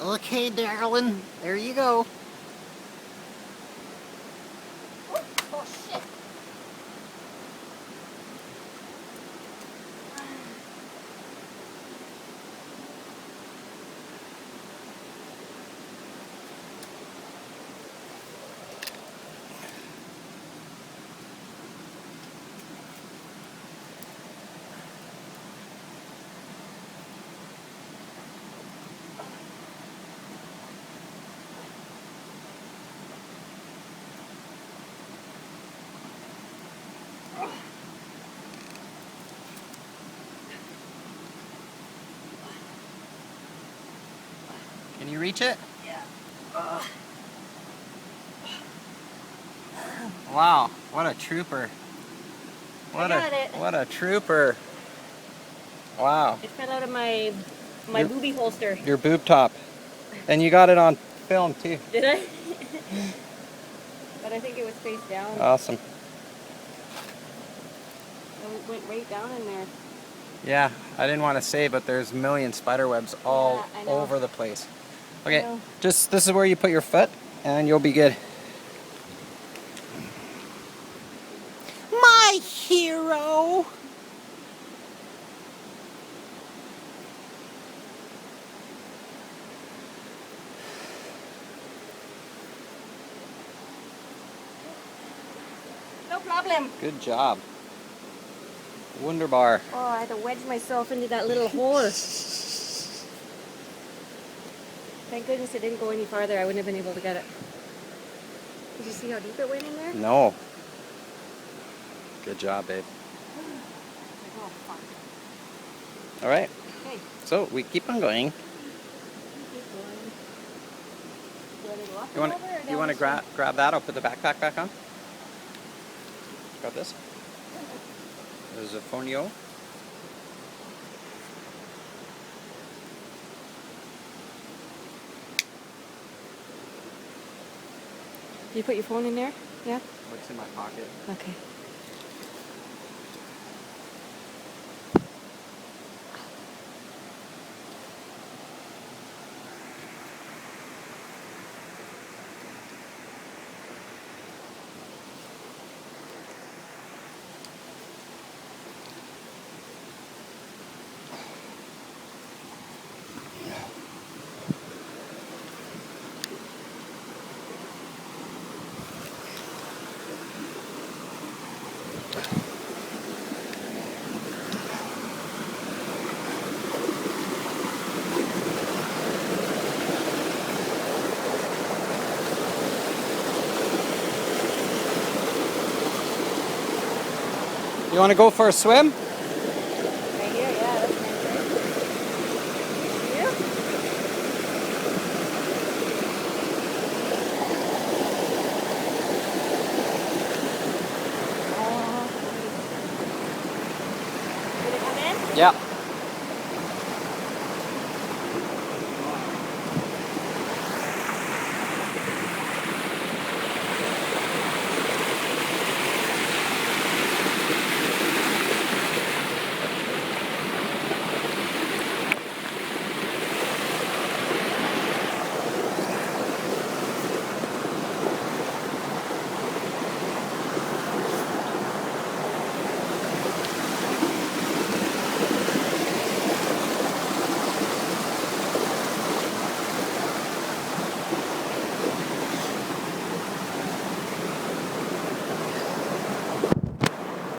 Okay, darling, there you go. Oh shit. Can you reach it? Yeah. Wow, what a trooper. I got it. What a trooper. Wow. It fell out of my Your- booby holster. Your boob top. And you got it on film too. Did I? But I think it was face down. Awesome. It went right down in there. Yeah, I didn't want to say, but there's a million spider webs all Yeah, I know. over the place. Okay, know. just this is where you put your foot and you'll be good. My hero! No problem. Good job. Wunderbar. Oh, I had to wedge myself into that little hole. Thank goodness it didn't go any farther. I wouldn't have been able to get it. Did you see how deep it went in there? No. Good job, babe. Oh, fuck. All right. Okay. So we keep on going. Keep going. Do I need to walk You want over or you down want to this way? grab that? I'll put the backpack back on. Got this. There's a fonio. You put your phone in there? Yeah? What's in my pocket? Okay. You want to go for a swim? Right here? Yeah, that's nice, right? Yeah? Did it come in? Yeah.